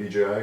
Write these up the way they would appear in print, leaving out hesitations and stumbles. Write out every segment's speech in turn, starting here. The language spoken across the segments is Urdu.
DJI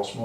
Osmo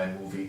iMovie।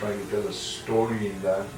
trying to tell a story in that.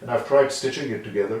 and I've tried stitching it together.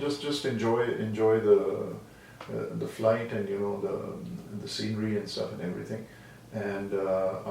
just enjoy the flight and the scenery and stuff and everything. And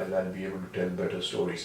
I'll be able to tell better stories.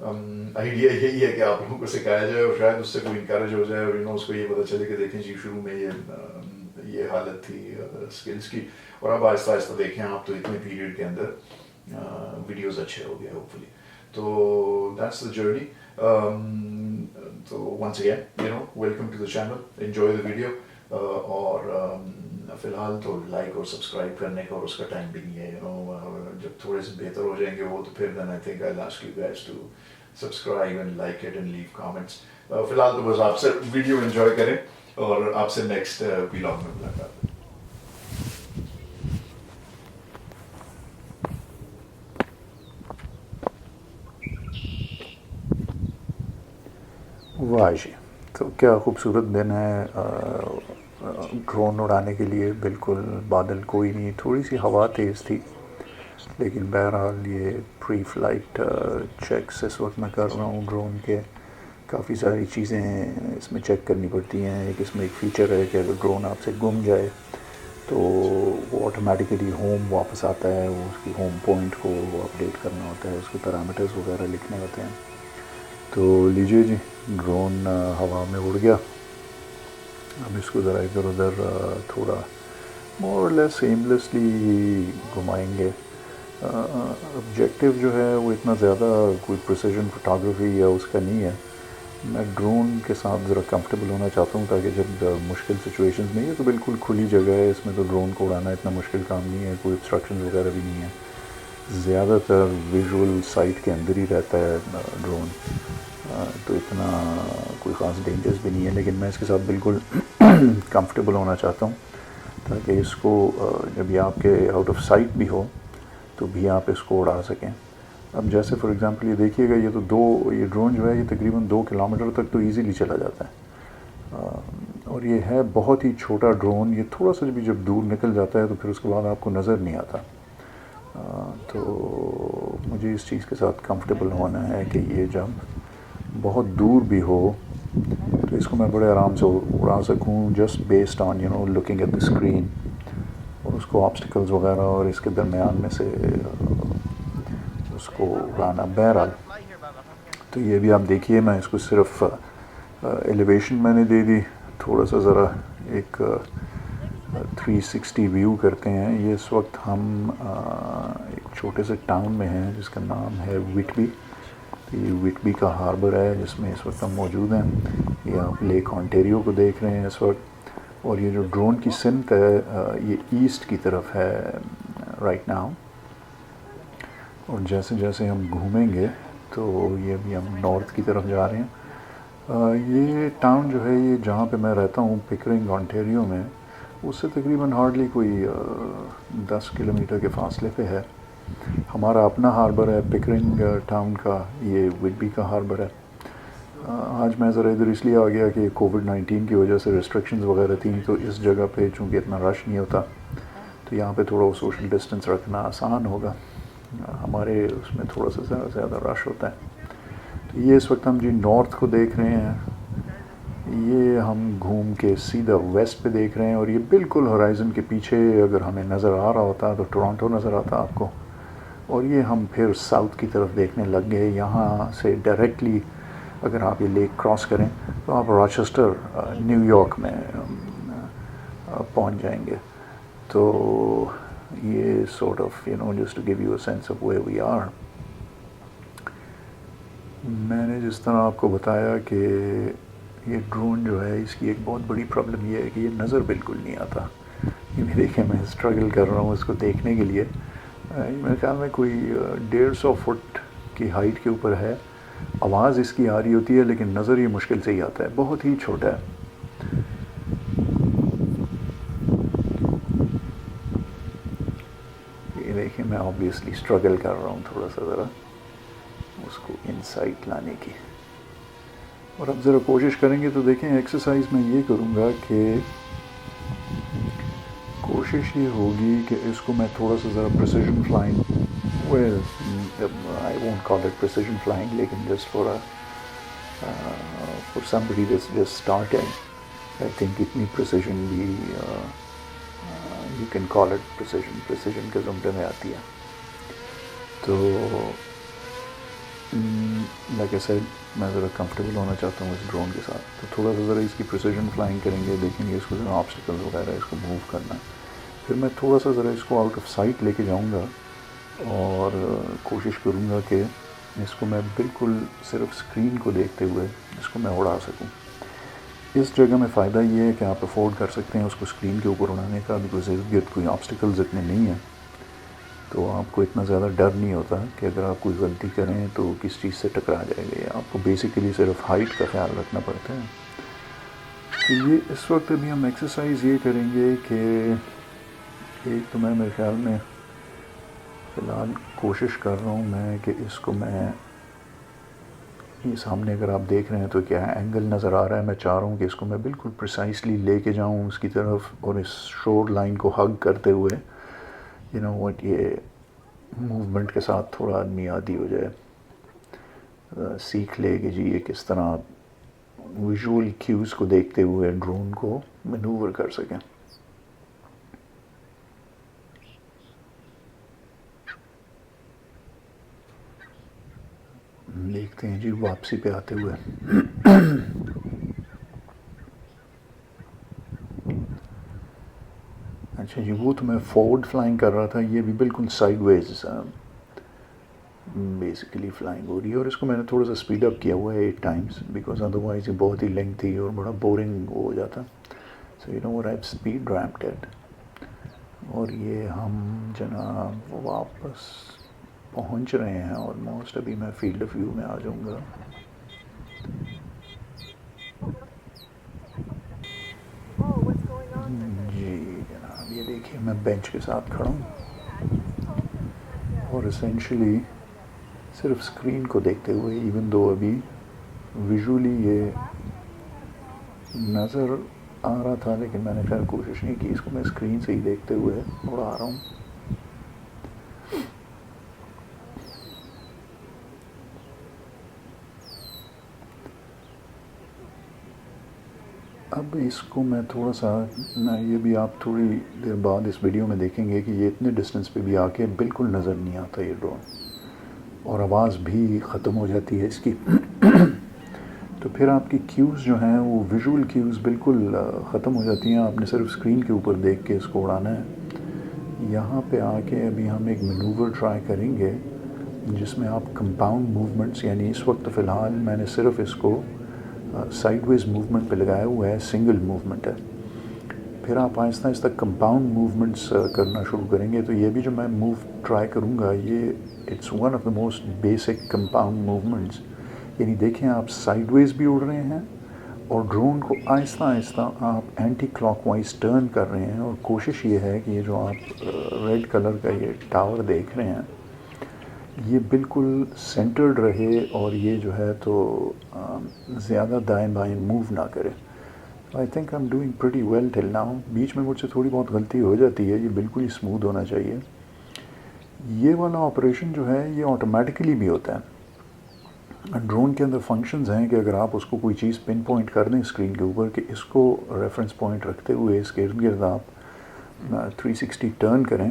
Idea یہی ہے کہ آپ لوگوں کو سکھایا جائے اور شاید اس سے کوئی انکریج ہو جائے اور اس کو یہ پتہ چلے کہ دیکھیں جی شروع میں یہ حالت تھی اسکلس کی اور اب آہستہ آہستہ دیکھیں آپ تو اتنے پیریڈ کے اندر ویڈیوز اچھے ہو گئے ہوپ فلی. تو دیٹس دا جرنی. تو once again welcome to the channel, enjoy the video. اور فی الحال تو لائک اور سبسکرائب کرنے کا اور اس کا ٹائم بھی نہیں ہے. جب تھوڑے سے بہتر ہو جائیں گے وہ تو پھر then I think I ask you guys to subscribe and like it and leave comments. فی الحال تو بس آپ سے ویڈیو انجوائے کریں اور آپ سے نیکسٹ ولاگ میں ملاقات. واہ جی, تو کیا خوبصورت دن ہے ڈرون اڑانے کے لیے. بالکل بادل کوئی نہیں, تھوڑی سی ہوا تیز تھی, لیکن بہرحال یہ پری فلائٹ چیکس اس وقت میں کر رہا ہوں ڈرون کے. کافی ساری چیزیں اس میں چیک کرنی پڑتی ہیں. ایک اس میں ایک فیچر ہے کہ اگر ڈرون آپ سے گم جائے تو وہ آٹومیٹیکلی ہوم واپس آتا ہے. وہ اس کی ہوم پوائنٹ کو اپڈیٹ کرنا ہوتا ہے, اس کے پیرامیٹرز وغیرہ لکھنے ہوتے ہیں. تو لیجیے جی, ڈرون ہوا میں اڑ گیا. اب اس کو ذرا ادھر ادھر تھوڑا مور اور لیس ایملیسلی گھمائیں گے. آبجیکٹیو جو ہے وہ اتنا زیادہ کوئی پریسیژن فوٹوگرافی یا اس کا نہیں ہے. میں ڈرون کے ساتھ ذرا کمفرٹیبل ہونا چاہتا ہوں تاکہ جب مشکل سچویشنز نہیں ہے تو بالکل کھلی جگہ ہے, اس میں تو ڈرون کو اڑانا اتنا مشکل کام نہیں ہے. کوئی obstructions وغیرہ بھی نہیں ہے. زیادہ تر ویژول سائٹ کے اندر ہی رہتا ہے ڈرون, تو اتنا کوئی خاص ڈینجرس بھی نہیں ہے. لیکن میں اس کے ساتھ بالکل کمفرٹیبل ہونا چاہتا ہوں تاکہ اس کو جب یہ آپ کے آؤٹ آف سائٹ بھی ہو تو بھی آپ اس کو اڑا سکیں. اب جیسے فار ایگزامپل یہ دیکھیے گا, یہ تو یہ ڈرون جو ہے یہ تقریباً 2 کلومیٹر تک تو ایزیلی چلا جاتا ہے. اور یہ ہے بہت ہی چھوٹا ڈرون. یہ تھوڑا سا بھی جب دور نکل جاتا ہے تو پھر اس کے بعد آپ کو نظر نہیں آتا. تو مجھے اس چیز کے ساتھ کمفرٹیبل ہونا ہے کہ یہ جب بہت دور بھی ہو تو اس کو میں بڑے آرام سے اڑا سکوں, just based on looking at the screen, اور اس کو آبسٹیکلز وغیرہ اور اس کے درمیان میں سے اس کو اڑانا. بہرحال تو یہ بھی آپ دیکھیے, میں اس کو صرف ایلیویشن میں نے دے دی, تھوڑا سا ذرا ایک 360 ویو کرتے ہیں. یہ اس وقت ہم ایک چھوٹے سے ٹاؤن میں ہیں جس کا نام ہے وٹبی. یہ وٹبی کا ہاربر ہے جس میں اس وقت ہم موجود ہیں. یہ آپ لیک آنٹیریو کو دیکھ رہے ہیں اس وقت, اور یہ جو ڈرون کی سمت ہے یہ ایسٹ کی طرف ہے رائٹ ناؤ. اور جیسے جیسے ہم گھومیں گے تو یہ بھی ہم نارتھ کی طرف جا رہے ہیں. یہ ٹاؤن جو ہے یہ جہاں پہ میں رہتا ہوں پکرنگ آنٹیریو میں, اس سے تقریباً ہارڈلی کوئی 10 کلومیٹر کے فاصلے پہ ہے. ہمارا اپنا ہاربر ہے پکرنگ ٹاؤن کا, یہ وٹبی کا ہاربر ہے. آج میں ذرا ادھر اس لیے آ گیا کہ کووڈ-19 کی وجہ سے ریسٹرکشنز وغیرہ تھیں, تو اس جگہ پہ چونکہ اتنا رش نہیں ہوتا تو یہاں پہ تھوڑا سوشل ڈسٹینس رکھنا آسان ہوگا. ہمارے اس میں تھوڑا سا زیادہ رش ہوتا ہے. تو یہ اس وقت ہم جی نارتھ کو دیکھ رہے ہیں. یہ ہم گھوم کے سیدھا ویسٹ پہ دیکھ رہے ہیں, اور یہ بالکل ہورائزن کے پیچھے اگر ہمیں نظر آ رہا ہوتا تو ٹورانٹو نظر آتا آپ کو. اور یہ ہم پھر ساؤتھ کی طرف دیکھنے لگ گئے. یہاں سے ڈائریکٹلی اگر آپ یہ لیک کراس کریں تو آپ راچسٹر نیو یارک میں پہنچ جائیں گے. تو یہ sort of just to give you a sense of where we are. میں نے جس طرح آپ کو بتایا کہ یہ ڈرون جو ہے اس کی ایک بہت بڑی پرابلم یہ ہے کہ یہ نظر بالکل نہیں آتا. یہ بھی دیکھیں میں اسٹرگل کر رہا ہوں اس کو دیکھنے کے لیے. میرے خیال میں کوئی 150 فٹ کی ہائٹ کے اوپر ہے. آواز اس کی آ رہی ہوتی ہے لیکن نظر یہ مشکل سے ہی آتا ہے, بہت ہی چھوٹا ہے. یہ دیکھیں میں آبویسلی اسٹرگل کر رہا ہوں تھوڑا سا ذرا اس کو انسائٹ لانے کی. اور اب ذرا کوشش کریں گے تو دیکھیں ایکسرسائز میں یہ کروں گا کہ کوشش یہ ہوگی کہ اس کو میں تھوڑا سا ذرا precision flying, well I won't call it precision flying, لیکن just for somebody that's just starting, I think اتنی precision بھی you can call it precision کے زمرے میں آتی ہے. تو لائک اے سیڈ میں ذرا کمفرٹیبل ہونا چاہتا ہوں اس ڈرون کے ساتھ، تو تھوڑا سا ذرا اس کی پریسیجن فلائنگ کریں گے، دیکھیں گے اس کو ذرا آبسٹیکل وغیرہ اس کو موو کرنا ہے. پھر میں تھوڑا سا ذرا اس کو آؤٹ آف سائٹ لے کے جاؤں گا اور کوشش کروں گا کہ اس کو میں بالکل صرف اسکرین کو دیکھتے ہوئے اس کو میں اڑا سکوں. اس جگہ میں فائدہ یہ ہے کہ آپ افورڈ کر سکتے ہیں اس کو اسکرین کے اوپر اڑانے کا، بیکاز ارد گرد کوئی آبسٹیکلز اتنے نہیں ہیں، تو آپ کو اتنا زیادہ ڈر نہیں ہوتا کہ اگر آپ کوئی غلطی کریں تو کس چیز سے ٹکرا جائے گا. آپ کو بیسیکلی صرف ہائٹ کا خیال رکھنا پڑتا ہے. تو یہ اس وقت ابھی ہم ایکسرسائز یہ کریں گے کہ ایک تو میں میرے خیال میں فی الحال کوشش کر رہا ہوں میں کہ اس کو میں یہ سامنے اگر آپ دیکھ رہے ہیں تو کیا اینگل نظر آ رہا ہے، میں چاہ رہا ہوں کہ اس کو میں بالکل پریسائسلی لے کے جاؤں اس کی طرف اور اس شور لائن کو ہگ کرتے ہوئے وٹ یہ موومنٹ کے ساتھ تھوڑا آدمی عادی ہو جائے، سیکھ لے کہ جی یہ کس طرح ویژول کیوز کو دیکھتے ہوئے ڈرون کو مینوور کر سکیں. دیکھتے ہیں جی واپسی پہ آتے ہوئے. اچھا جی، وہ تو میں فارورڈ فلائنگ کر رہا تھا، یہ بھی بالکل سائڈ ویز بیسیکلی فلائنگ ہو رہی ہے، اور اس کو میں نے تھوڑا سا اسپیڈ اپ کیا ہوا ہے 8 ٹائمس، بیکاز ادروائز یہ بہت ہی لینگ تھی اور بڑا بورنگ ہو جاتا. سو what I've speed ramped it. اور یہ ہم جناب واپس پہنچ رہے ہیں آلموسٹ. ابھی میں فیلڈ آف ویو میں آ جاؤں گا. جی جناب یہ دیکھیے میں بینچ کے ساتھ کھڑا ہوں اور اسینشلی صرف اسکرین کو دیکھتے ہوئے، ایون دو ابھی ویژولی یہ نظر آ رہا تھا لیکن میں نے خیر کوشش نہیں کی، اس کو میں اسکرین سے ہی دیکھتے ہوئے اڑا رہا ہوں. اب اس کو میں تھوڑا سا یہ بھی آپ تھوڑی دیر بعد اس ویڈیو میں دیکھیں گے کہ یہ اتنے ڈسٹینس پہ بھی آ کے بالکل نظر نہیں آتا یہ ڈرون، اور آواز بھی ختم ہو جاتی ہے اس کی. تو پھر آپ کی کیوز جو ہیں وہ ویژول کیوز بالکل ختم ہو جاتی ہیں، آپ نے صرف اسکرین کے اوپر دیکھ کے اس کو اڑانا ہے. یہاں پہ آ کے ابھی ہم ایک مینوور ٹرائی کریں گے جس میں آپ کمپاؤنڈ موومنٹس، یعنی اس وقت فی الحال میں نے صرف اس کو سائڈ ویز موومنٹ پہ لگایا ہوا ہے، سنگل موومنٹ ہے. پھر آپ آہستہ آہستہ کمپاؤنڈ موومنٹس کرنا شروع کریں گے. تو یہ بھی جو میں موو ٹرائی کروں گا یہ it's one of the most basic compound movements. یعنی دیکھیں آپ سائڈ ویز بھی اڑ رہے ہیں اور ڈرون کو آہستہ آہستہ آپ اینٹی کلاک وائز ٹرن کر رہے ہیں، اور کوشش یہ ہے کہ یہ جو آپ ریڈ کلر کا یہ ٹاور دیکھ رہے ہیں یہ بالکل سینٹرڈ رہے اور یہ جو ہے تو زیادہ دائیں بائیں موو نہ کرے. I think I am doing pretty well till now. بیچ میں مجھ سے تھوڑی بہت غلطی ہو جاتی ہے، یہ بالکل ہی اسموتھ ہونا چاہیے. یہ والا آپریشن جو ہے یہ آٹومیٹکلی بھی ہوتا ہے. ڈرون کے اندر فنکشنز ہیں کہ اگر آپ اس کو کوئی چیز پن پوائنٹ کر دیں اسکرین کے اوپر کہ اس کو ریفرنس پوائنٹ رکھتے ہوئے اس کے ارد گرد آپ 360 ٹرن کریں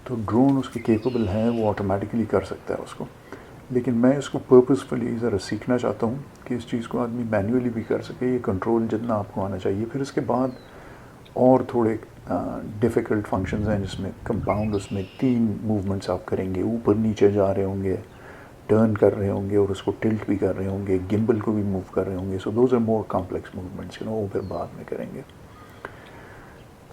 تو ڈرون اس کی کیپیبل ہے وہ آٹومیٹکلی کر سکتا ہے اس کو. لیکن میں اس کو پرپزفلی ذرا سیکھنا چاہتا ہوں کہ اس چیز کو آدمی مینولی بھی کر سکے. یہ کنٹرول جتنا آپ کو آنا چاہیے. پھر اس کے بعد اور تھوڑے ڈیفیکلٹ فنکشنز ہیں جس میں کمپاؤنڈ، اس میں 3 موومنٹس آپ کریں گے، اوپر نیچے جا رہے ہوں گے، ٹرن کر رہے ہوں گے اور اس کو ٹلٹ بھی کر رہے ہوں گے، گمبل کو بھی موو کر رہے ہوں گے. So those are more complex movements, وہ پھر بعد میں کریں گے.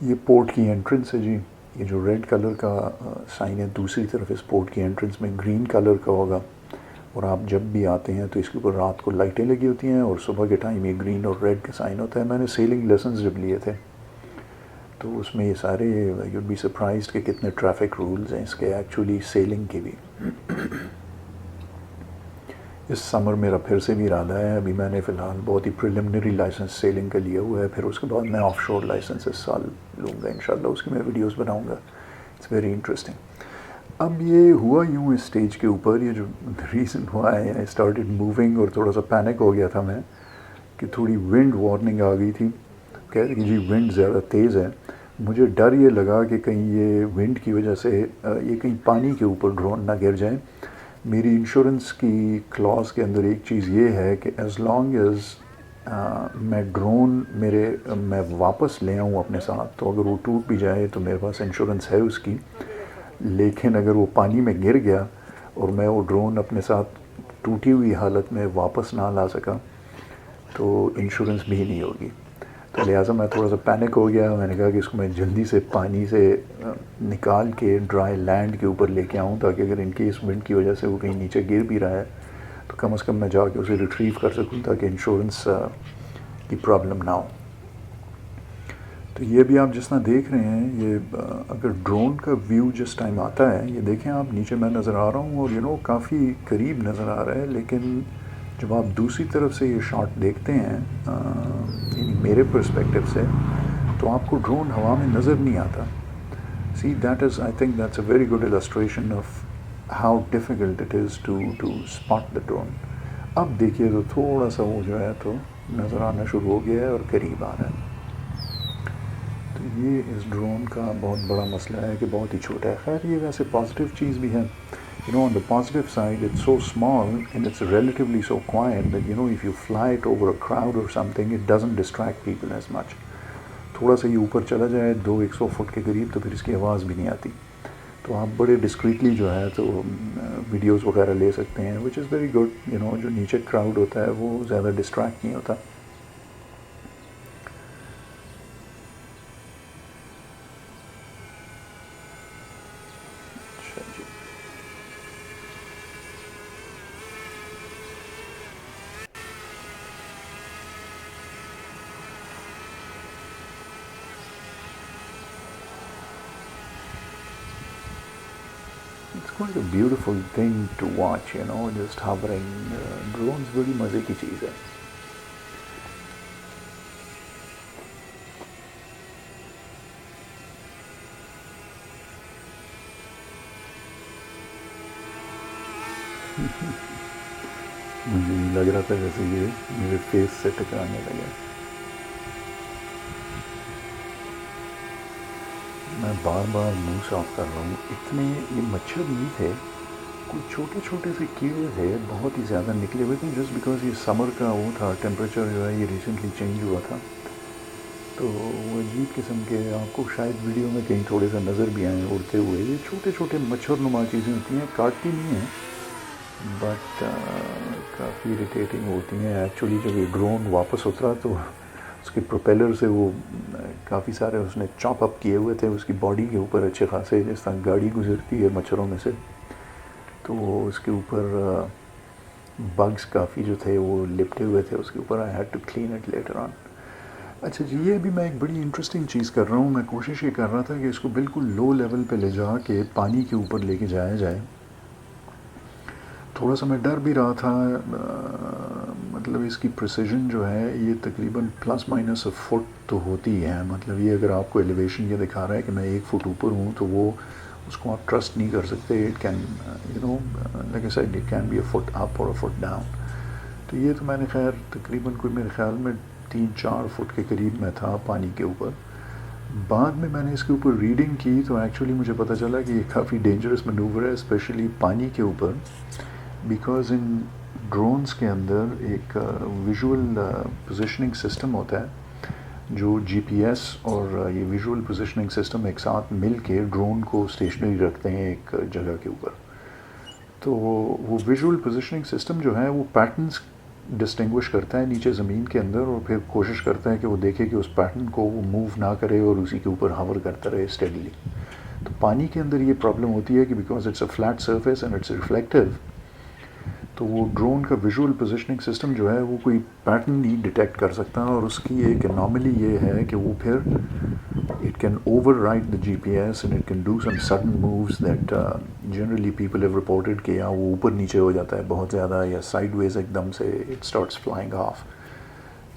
یہ پورٹ کی انٹرنس ہے جی. یہ جو ریڈ کلر کا سائن ہے دوسری طرف اس پورٹ کی انٹرنس میں گرین کلر کا ہوگا، اور آپ جب بھی آتے ہیں تو اس کے اوپر رات کو لائٹیں لگی ہوتی ہیں اور صبح کے ٹائم یہ گرین اور ریڈ کا سائن ہوتا ہے. میں نے سیلنگ لیسنز جب لیے تھے تو اس میں یہ سارے یو بی سرپرائزڈ کہ کتنے ٹریفک رولز ہیں اس کے ایکچولی سیلنگ کے بھی. اس سمر میرا پھر سے بھی ارادہ ہے، ابھی میں نے فی الحال بہت ہی پریلیمنری لائسنس سیلنگ کا لیا ہوا ہے، پھر اس کے بعد میں آف شور لائسنس اس سال لوں گا انشاءاللہ. اس کی میں ویڈیوز بناؤں گا. It's very interesting. اب یہ ہوا یوں اس اسٹیج کے اوپر، یہ جو ریزن ہوا ہے آئی اسٹارٹیڈ موونگ اور تھوڑا سا پینک ہو گیا تھا میں کہ تھوڑی ونڈ وارننگ آ گئی تھی. کہہ رہے کہ جی ونڈ زیادہ تیز ہے. مجھے ڈر یہ لگا کہ کہیں یہ ونڈ کی وجہ سے یہ کہیں پانی کے اوپر ڈرون نہ گر جائیں. میری انشورنس کی کلاس کے اندر ایک چیز یہ ہے کہ ایز لانگ ایز میں ڈرون میں واپس لے آؤں اپنے ساتھ، تو اگر وہ ٹوٹ بھی جائے تو میرے پاس انشورنس ہے اس کی. لیکن اگر وہ پانی میں گر گیا اور میں وہ ڈرون اپنے ساتھ ٹوٹی ہوئی حالت میں واپس نہ لا سکا تو انشورنس بھی نہیں ہوگی. تو لہٰذا میں تھوڑا سا پینک ہو گیا. میں نے کہا کہ اس کو میں جلدی سے پانی سے نکال کے ڈرائی لینڈ کے اوپر لے کے آؤں، تاکہ اگر ان کیس ونڈ کی وجہ سے وہ کہیں نیچے گر بھی رہا ہے تو کم از کم میں جا کے اسے ریٹریو کر سکوں، تاکہ انشورنس کی پرابلم نہ ہو. تو یہ بھی آپ جس طرح دیکھ رہے ہیں، یہ اگر ڈرون کا ویو جس ٹائم آتا ہے، یہ دیکھیں آپ نیچے میں نظر آ رہا ہوں اور کافی قریب نظر آ رہا ہے، لیکن جب آپ دوسری طرف سے یہ شاٹ دیکھتے ہیں یعنی میرے پرسپیکٹو سے، تو آپ کو ڈرون ہوا میں نظر نہیں آتا. See that is I think that's a very good illustration of how difficult it is to spot the drone. اب دیکھیے تو تھوڑا سا وہ جو ہے تو نظر آنا شروع ہو گیا ہے اور قریب آ رہا ہے. تو یہ اس ڈرون کا بہت بڑا مسئلہ ہے کہ بہت ہی چھوٹا ہے. خیر یہ ویسے پازیٹیو چیز بھی ہے. On the positive side, it's so small and it's relatively so quiet that if you fly it over a crowd or something, it doesn't distract people as much. تھوڑا سا یہ اوپر چلا جائے 200 فٹ کے قریب تو پھر اس کی آواز بھی نہیں آتی. تو آپ بڑے ڈسکریٹلی جو ہے تو ویڈیوز وغیرہ لے سکتے ہیں which is very good. جو نیچے کراؤڈ ہوتا ہے وہ زیادہ ڈسٹریکٹ نہیں ہوتا. اچھا جی. It's quite a beautiful thing to watch, just hovering. Drones بڑی مزے کی چیز ہے. مجھے لگ رہا تھا جیسے یہ میرے فیس سے ٹکرانے لگا. میں بار بار منہ صاف کر رہا ہوں. اتنے یہ مچھر نہیں تھے، کچھ چھوٹے چھوٹے سے کیڑے تھے، بہت ہی زیادہ نکلے ہوئے تھے. جسٹ بیکاز یہ سمر کا وہ تھا، ٹیمپریچر جو ہے یہ ریسنٹلی چینج ہوا تھا، تو وہ عجیب قسم کے آپ کو شاید ویڈیو میں کہیں تھوڑے سا نظر بھی آئیں اڑتے ہوئے. یہ چھوٹے چھوٹے مچھر نما چیزیں ہوتی ہیں، کاٹتی نہیں ہیں بٹ کافی اریٹیٹنگ ہوتی ہیں. ایکچولی جب یہ ڈرون واپس اترا تو اس کے پروپیلر سے وہ کافی سارے اس نے چاپ اپ کیے ہوئے تھے اس کی باڈی کے اوپر اچھے خاصے، جس طرح گاڑی گزرتی ہے مچھروں میں سے، تو وہ اس کے اوپر بگز کافی جو تھے وہ لپٹے ہوئے تھے اس کے اوپر. I had to clean it later on. اچھا جی، یہ بھی میں ایک بڑی انٹرسٹنگ چیز کر رہا ہوں. میں کوشش یہ کر رہا تھا کہ اس کو بالکل لو لیول پہ لے جا کے پانی کے اوپر لے کے جایا جائے. تھوڑا سا میں ڈر بھی رہا تھا، مطلب اس کی پریسیجن جو ہے یہ تقریباً پلس مائنس فٹ تو ہوتی ہے. مطلب یہ اگر آپ کو ایلیویشن یہ دکھا رہا ہے کہ میں 1 فٹ اوپر ہوں تو وہ اس کو آپ ٹرسٹ نہیں کر سکتے. It can like I said it can be a fit up اور اے فٹ ڈاؤن. تو یہ تو میں نے خیر تقریباً کوئی میرے خیال میں 3-4 فٹ کے قریب میں تھا پانی کے اوپر. بعد میں نے اس کے اوپر ریڈنگ کی تو ایکچولی مجھے پتہ چلا کہ یہ کافی ڈینجرس مینوور ہے، اسپیشلی پانی کے اوپر، بیکاز ان ڈرونز کے اندر ایک ویژول پوزیشننگ سسٹم ہوتا ہے جو جی پی ایس اور یہ ویژول پوزیشننگ سسٹم ایک ساتھ مل کے ڈرون کو اسٹیشنری رکھتے ہیں ایک جگہ کے اوپر. تو وہ ویژول پوزیشننگ سسٹم جو ہے وہ پیٹرنز ڈسٹنگوش کرتا ہے نیچے زمین کے اندر، اور پھر کوشش کرتا ہے کہ وہ دیکھے کہ اس پیٹرن کو وہ موو نہ کرے اور اسی کے اوپر ہاور کرتا رہے اسٹیڈیلی. تو پانی کے اندر یہ پرابلم ہوتی ہے کہ because it's a flat surface and it's reflective, تو وہ ڈرون کا ویژول پوزیشننگ سسٹم جو ہے وہ کوئی پیٹرن نہیں ڈیٹیکٹ کر سکتا. اور اس کی ایک اناملی یہ ہے کہ وہ پھر it can override the G P S and it can do some sudden moves that generally people have reported کہ یا وہ اوپر نیچے ہو جاتا ہے بہت زیادہ، یا سائڈ ویز ایک دم سے اٹ اسٹارٹس فلائنگ آف.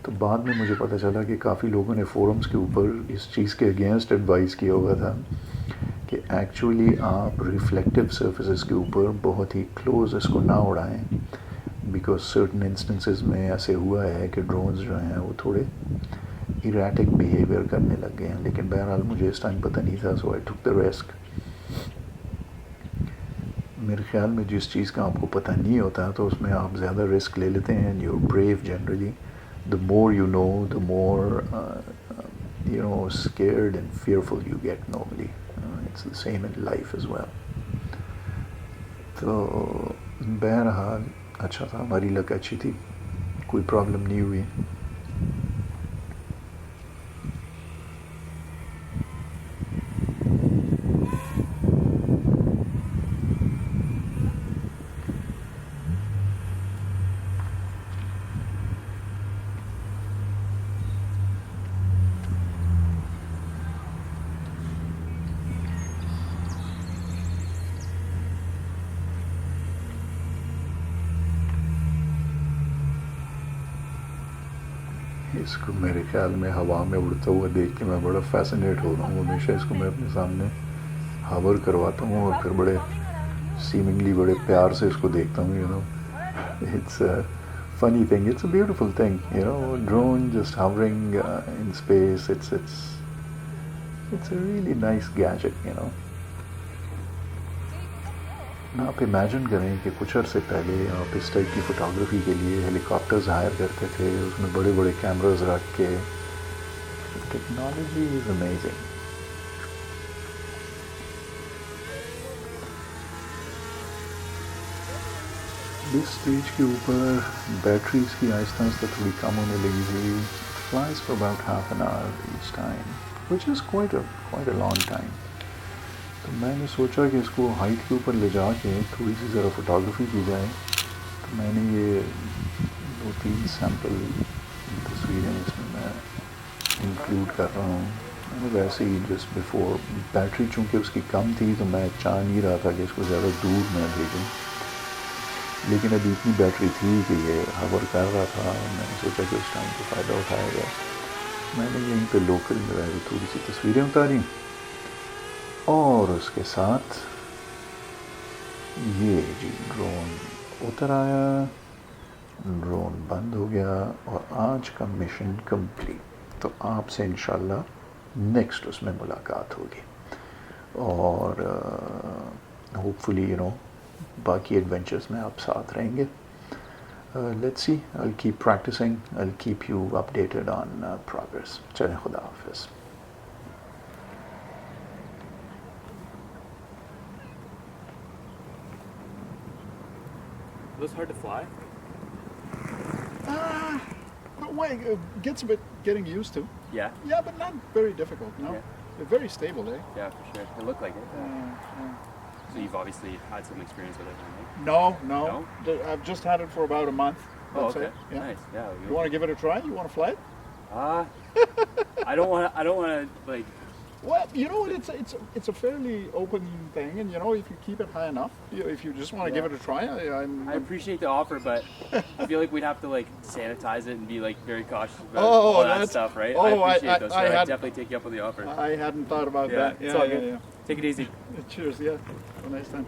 تو بعد میں مجھے پتہ چلا کہ کافی لوگوں نے فورمز کے اوپر اس چیز کے اگینسٹ ایڈوائز کیا ہوا تھا کہ ایکچولی آپ ریفلیکٹیو سرفیسز کے اوپر بہت ہی کلوز اس کو نہ اڑائیں، بیکاز سرٹن انسٹنسز میں ایسے ہوا ہے کہ ڈرونز جو ہیں وہ تھوڑے ایریٹک بیہیویئر کرنے لگ گئے ہیں. لیکن بہرحال مجھے اس ٹائم پتہ نہیں تھا، سو آئی ٹک دا رسک. میرے خیال میں جس چیز کا آپ کو پتہ نہیں ہوتا تو اس میں آپ زیادہ رسک لے لیتے ہیں. You are brave generally. The more you know, the more scared and fearful you get normally. It's the same in life as well. تو بہرحال اچھا تھا, ہماری لک اچھی تھی, کوئی پرابلم نہیں ہوئی. اس کو میرے خیال میں ہوا میں اڑتا ہوا دیکھ کے میں بڑا فیسنیٹ ہو رہا ہوں. ہمیشہ اس کو میں اپنے سامنے ہاور کرواتا ہوں اور پھر بڑے سیمنگلی بڑے پیار سے اس کو دیکھتا ہوں. It's a funny thing, it's a beautiful thing, drone just hovering in space. It's a really nice gadget. آپ امیجن کریں کہ کچھ عرصے پہلے آپ اس ٹائپ کی فوٹوگرافی کے لیے ہیلی کاپٹرز ہائر کرتے تھے, اس میں بڑے بڑے کیمراز رکھ کے. Technology is amazing. اس اسٹیج کے اوپر بیٹریز کی آہستہ آہستہ تھوڑی کم ہونے لگی تھی. Flies for about half an hour each time, which is quite a long time. تو میں نے سوچا کہ اس کو ہائٹ کے اوپر لے جا کے تھوڑی سی ذرا فوٹوگرافی کی جائے. تو میں نے یہ 2-3 سیمپل تصویریں اس میں انکلوڈ کر رہا ہوں. میں نے ویسے ہی جسٹ بفور, بیٹری چونکہ اس کی کم تھی تو میں چاہ نہیں رہا تھا کہ اس کو زیادہ دور میں بھیجوں, لیکن ابھی اتنی بیٹری تھی کہ یہ ہاور کر رہا تھا. میں نے سوچا کہ اس ٹائم کو فائدہ اٹھایا جائے. میں نے یہیں پہ لوکل جو ہے تھوڑی سی تصویریں اتاری, اور اس کے ساتھ یہ جی ڈرون اتر آیا, ڈرون بند ہو گیا, اور آج کا مشن کمپلیٹ. تو آپ سے انشاءاللہ نیکسٹ اس میں ملاقات ہوگی, اور ہوپ فلی باقی ایڈونچرز میں آپ ساتھ رہیں گے. Let's see, I'll keep practicing, I'll keep you updated on progress. چلیں, خدا حافظ. Was it hard to fly? But wait, it gets a bit getting used to. Yeah. Yeah, but not very difficult, no. Yeah. They're very stable, eh? Yeah, for sure. It looked like it. So you've obviously had some experience with it, right? No. I've just had it for about a month. Oh, That's okay. it. Yeah. Nice. Yeah. You want to give it a try? You want to fly it? I don't want to like. Well, you know what? It's a fairly open thing, and if you keep it high enough, if you just want to give it a try, I appreciate the offer, but I feel like we'd have to like sanitize it and be like very cautious about Oh, all that that's- stuff, right? oh, I appreciate those. So I'd had- definitely take you up on the offer. I hadn't thought about Yeah, that. it's all good. Take it easy. Cheers. Yeah. Have a nice time.